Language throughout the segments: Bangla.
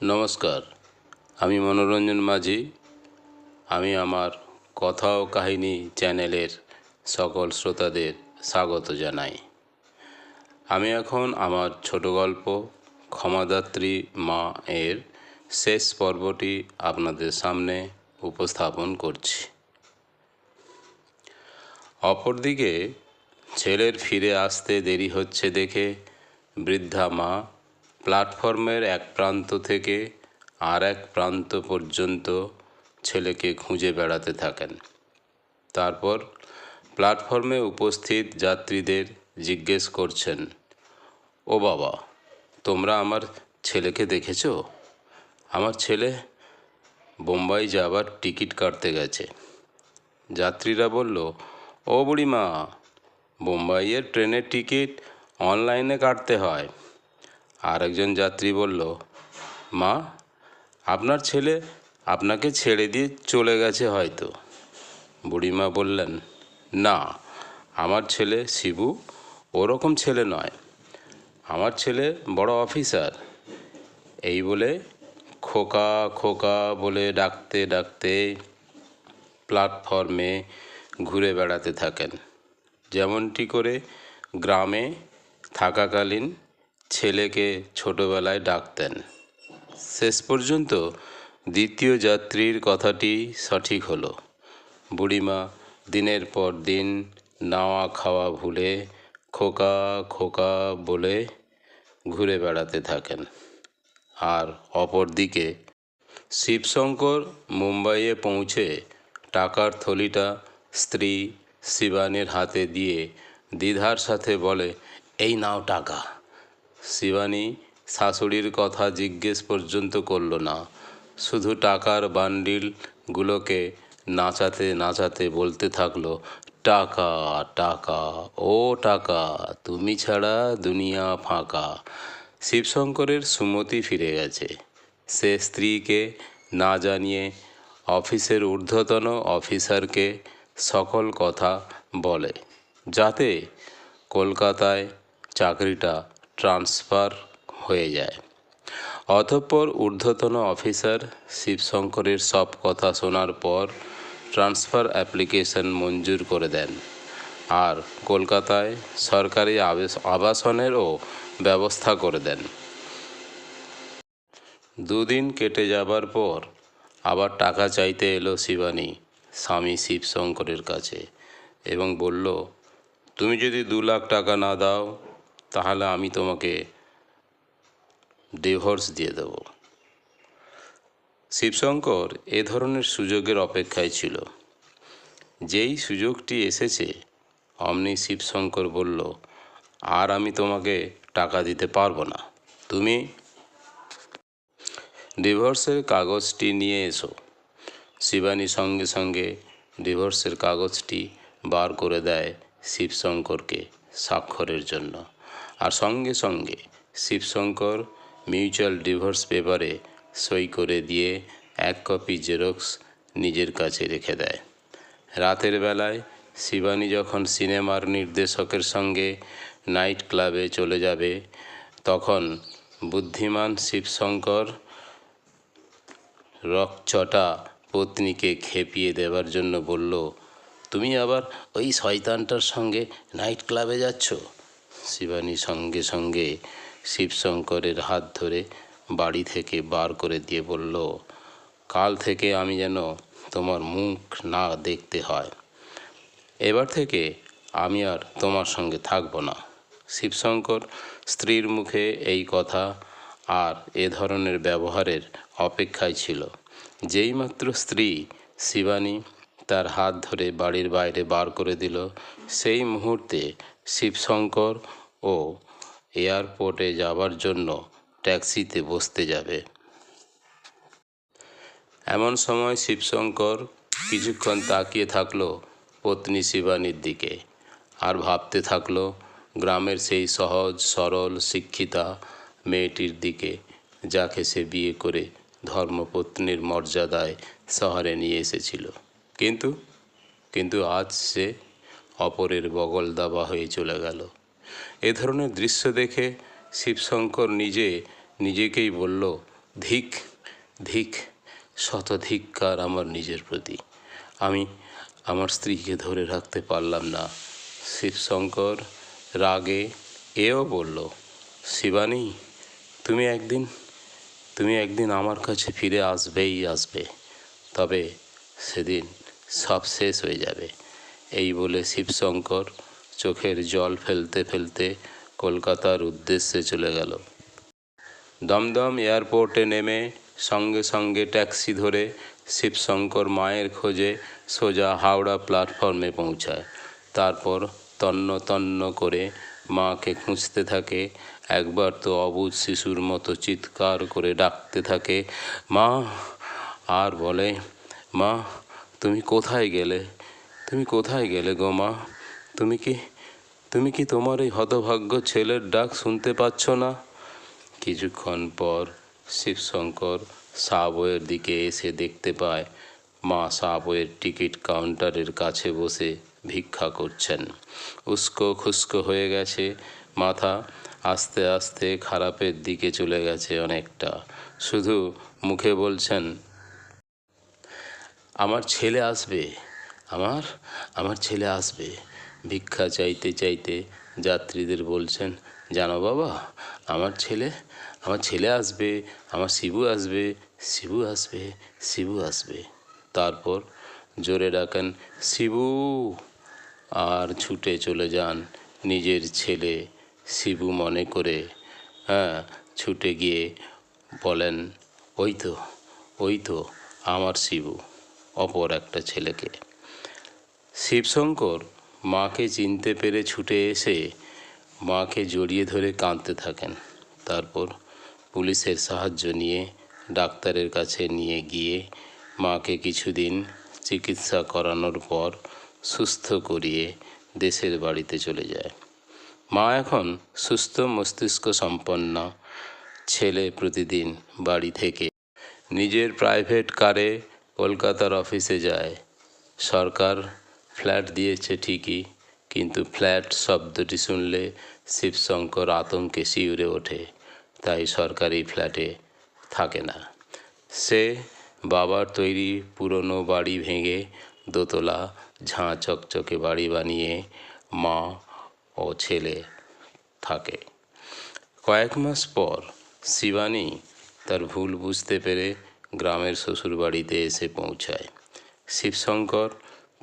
নমস্কার, আমি মনোরঞ্জন মাঝি। আমি আমার কথা ও কাহিনী চ্যানেলের সকল শ্রোতাদের স্বাগত জানাই। আমি এখন আমার ছোট গল্প ক্ষমাদাত্রী মা এর শেষ পর্বটি আপনাদের সামনে উপস্থাপন করছি। অপরদিকে ছেলের ফিরে আসতে দেরি হচ্ছে দেখে বৃদ্ধা মা প্ল্যাটফর্মের এক প্রান্ত থেকে আর এক প্রান্ত পর্যন্ত ছেলেকে খুঁজে বেড়াতে থাকেন। তারপর প্ল্যাটফর্মে উপস্থিত যাত্রীদের জিজ্ঞেস করছেন, ও বাবা, তোমরা আমার ছেলেকে দেখেছো? আমার ছেলে বোম্বাই যাবার টিকিট কাটতে গেছে। যাত্রীরা বলল, ও বুড়িমা, বোম্বাইয়ের ট্রেনের টিকিট অনলাইনে কাটতে হয়। আর একজন যাত্রী বলল, মা, আপনার ছেলে আপনাকে ছেড়ে দিয়ে চলে গেছে হয়তো। বুড়িমা বললেন, না, আমার ছেলে শিবু ওরকম ছেলে নয়। আমার ছেলে বড় অফিসার। এই বলে খোকা খোকা বলে ডাকতে ডাকতে প্ল্যাটফর্মে ঘুরে বেড়াতে থাকেন, যেমনটি করে গ্রামে থাকাকালীন ছেলেকে ছোটবেলায় ডাকতেন। শেষ পর্যন্ত দ্বিতীয় যাত্রীর কথাটি সঠিক হলো। বুড়িমা দিনের পর দিন নাওয়া খাওয়া ভুলে খোকা খোকা বলে ঘুরে বেড়াতে থাকেন। আর অপরদিকে শিবশঙ্কর মুম্বাইয়ে পৌঁছে টাকার থলিটা স্ত্রী শিবানীর হাতে দিয়ে দ্বিধার সাথে বলে, এই নাও টাকা। শিবানী শাশুড়ির কথা জিজ্ঞেস পর্যন্ত করল না, শুধু টাকার বান্ডিলগুলোকে নাচাতে নাচাতে বলতে থাকলো, টাকা টাকা ও টাকা, তুমি ছাড়া দুনিয়া ফাঁকা। শিবশঙ্করের সুমতি ফিরে গেছে। সে স্ত্রীকে না জানিয়ে অফিসের ঊর্ধ্বতন অফিসারকে সকল কথা বলে, যাতে কলকাতায় চাকরিটা ট্রান্সফার হয়ে যায়। অতঃপর ঊর্ধ্বতন অফিসার শিবশঙ্করের সব কথা শোনার পর ট্রান্সফার অ্যাপ্লিকেশন মঞ্জুর করে দেন আর কলকাতায় সরকারি আবাসনেরও ব্যবস্থা করে দেন। দুদিন কেটে যাবার পর আবার টাকা চাইতে এলো শিবানী স্বামী শিবশঙ্করের কাছে এবং বলল, তুমি যদি 2 লাখ টাকা না দাও তাহলে আমি তোমাকে ডিভোর্স দিয়ে দেব। শিবশঙ্কর এ ধরনের সুযোগের অপেক্ষায় ছিল। যেই সুযোগটি এসেছে অমনি শিবশঙ্কর বলল, আর আমি তোমাকে টাকা দিতে পারবো না, তুমি ডিভোর্সের কাগজটি নিয়ে এসো। শিবানী সঙ্গে সঙ্গে ডিভোর্সের কাগজটি বার করে দেয় শিবশঙ্করকে স্বাক্ষরের জন্য, আর সঙ্গে সঙ্গে শিবশঙ্কর মিউচুয়াল ডিভোর্স পেপারে সই করে দিয়ে 1 কপি জেরক্স নিজের কাছে রেখে দেয়। রাতের বেলায় শিবানী যখন সিনেমার নির্দেশকের সঙ্গে নাইট ক্লাবে চলে যাবে, তখন বুদ্ধিমান শিবশঙ্কর রকচটা পত্নীকে খেপিয়ে দেবার জন্য বলল, তুমি আবার ওই শয়তানটার সঙ্গে নাইট ক্লাবে যাচ্ছ? শিবানী সঙ্গে সঙ্গে শিবশঙ্করের হাত ধরে বাড়ি থেকে বার করে দিয়ে বলল, কাল থেকে আমি যেন তোমার মুখ না দেখতে হয়। এবার থেকে আমি আর তোমার সঙ্গে থাকবো না। শিবশঙ্কর স্ত্রীর মুখে এই কথা আর এ ধরনের ব্যবহারের অপেক্ষায় ছিল। যেইমাত্র স্ত্রী শিবানী তার হাত ধরে বাড়ির বাইরে বার করে দিল, সেই মুহূর্তে শিবশঙ্কর ও এয়ারপোর্টে যাবার জন্য ট্যাক্সিতে বসতে যাবে। এমন সময় শিবশঙ্কর কিছুক্ষণ তাকিয়ে থাকলো পত্নী শিবানীর দিকে আর ভাবতে থাকলো গ্রামের সেই সহজ সরল শিক্ষিতা মেয়েটির দিকে, যাকে সে বিয়ে করে ধর্মপত্নীর মর্যাদায় শহরে নিয়ে এসেছিল। কিন্তু আজ সে অপরের বগল দাবা হয়ে চলে গেল। এ ধরনের দৃশ্য দেখে শিবশঙ্কর নিজেকেই বলল, ধিক ধিক শতধিক্কার আমার নিজের প্রতি। আমি আমার স্ত্রীকে ধরে রাখতে পারলাম না। শিবশঙ্কর রাগে এও বলল, শিবানী, তুমি একদিন আমার কাছে ফিরে আসবেই আসবে, তবে সেদিন সব শেষ হয়ে যাবে। এই বলে শিবশঙ্কর চোখের জল ফেলতে ফেলতে কলকাতার উদ্দেশ্যে চলে গেল। দমদম এয়ারপোর্টে নেমে সঙ্গে সঙ্গে ট্যাক্সি ধরে শিবশঙ্কর মায়ের খোঁজে সোজা হাওড়া প্ল্যাটফর্মে পৌঁছায়। তারপর তন্ন তন্ন করে মাকে খুঁজতে থাকে। একবার তো অবুঝ শিশুর মতো চিৎকার করে ডাকতে থাকে, মা! আর বলে, মা, তুমি কোথায় গেলে? তুমি কোথায় গেলে গো মা? তুমি কি তোমার এই হতভাগ্য ছেলের ডাক শুনতে পাচ্ছ না? কিছুক্ষণ পর শিবশঙ্কর সাবওয়ের দিকে এসে দেখতে পায় মা সাবওয়ের টিকিট কাউন্টারের কাছে বসে ভিক্ষা করছেন। উস্কো খুস্কো হয়ে গেছে মাথা, আস্তে আস্তে খারাপের দিকে চলে গেছে অনেকটা। শুধু মুখে বলছেন, আমার ছেলে আসবে, আমার ছেলে আসবে। ভিক্ষা চাইতে চাইতে যাত্রীদের বলছেন, জানো বাবা, আমার ছেলে আসবে, আমার শিবু আসবে, শিবু আসবে, শিবু আসবে। তারপর জোরে ডাকেন, শিবু, আর ছুটে চলে যান নিজের ছেলে শিবু মনে করে। ছুটে গিয়ে বলেন, ওই তো আমার শিবু, অপর একটা ছেলেকে। শিবশঙ্কর মাকে চিনতে পেরে ছুটে এসে মাকে জড়িয়ে ধরে কাঁদতে থাকেন। তারপর পুলিশের সাহায্য নিয়ে ডাক্তারের কাছে নিয়ে গিয়ে মাকে কিছুদিন চিকিৎসা করানোর পর সুস্থ করিয়ে দেশের বাড়িতে চলে যায়। মা এখন সুস্থ মস্তিষ্ক সম্পন্ন। ছেলে প্রতিদিন বাড়ি থেকে নিজের প্রাইভেট কারে কলকাতার অফিসে যায়। সরকার ফ্ল্যাট দিয়েছে ঠিকই, কিন্তু ফ্ল্যাট শব্দটি শুনলে শিবশঙ্কর আতঙ্কে শিউরে ওঠে। তাই সরকারি ফ্ল্যাটে থাকে না। সে বাবার তৈরি পুরনো বাড়ি ভেঙে দোতলা ঝাঁ চকচকে বাড়ি বানিয়ে মা ও ছেলে থাকে। কয়েক মাস পর শিবানী তার ভুল বুঝতে পেরে গ্রামের শ্বশুর বাড়িতে এসে পৌঁছায়। শিবশঙ্কর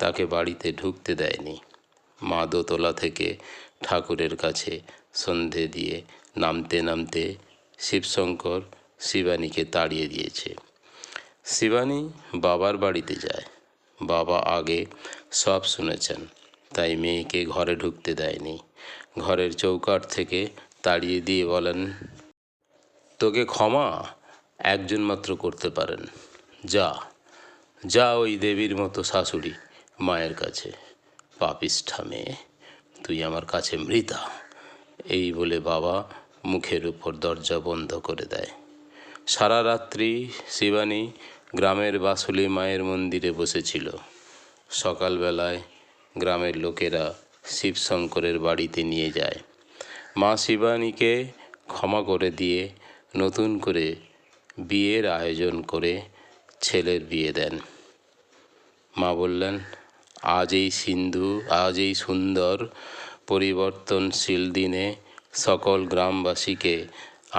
তাকে বাড়িতে ঢুকতে দেয়নি। মা দোতলা থেকে ঠাকুরের কাছে সন্ধে দিয়ে নামতে নামতে শিবশঙ্কর শিবানীকে তাড়িয়ে দিয়েছে। শিবানী বাবার বাড়িতে যায়। বাবা আগে সব শুনেছেন, তাই মেয়েকে ঘরে ঢুকতে দেয়নি। ঘরের চৌকাঠ থেকে তাড়িয়ে দিয়ে বলেন, তোকে ক্ষমা একজন মাত্র করতে পারেন, যা ওই দেবীর মতো শাশুড়ি মায়ের কাছে। পাপিষ্ঠা মেয়ে, তুই আমার কাছে মৃতা। এই বলে বাবা মুখের উপর দরজা বন্ধ করে দেয়। সারা রাত্রি শিবানী গ্রামের বাসুলি মায়ের মন্দিরে বসেছিল। সকালবেলায় গ্রামের লোকেরা শিবশঙ্করের বাড়িতে নিয়ে যায়। মা শিবানীকে ক্ষমা করে দিয়ে নতুন করে বিয়ের আয়োজন করে ছেলের বিয়ে দেন। মা বললেন, আজ এই সুন্দর পরিবর্তনশীল দিনে সকল গ্রামবাসীকে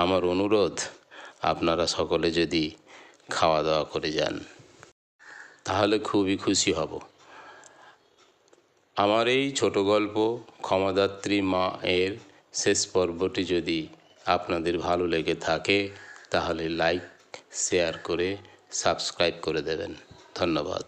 আমার অনুরোধ, আপনারা সকলে যদি খাওয়া দাওয়া করে যান তাহলে খুবই খুশি হব। আমার এই ছোট গল্প ক্ষমাদাত্রী মা এর শেষ পর্বটি যদি আপনাদের ভালো লেগে থাকে তাহলে লাইক, শেয়ার করে সাবস্ক্রাইব করে দেবেন। ধন্যবাদ।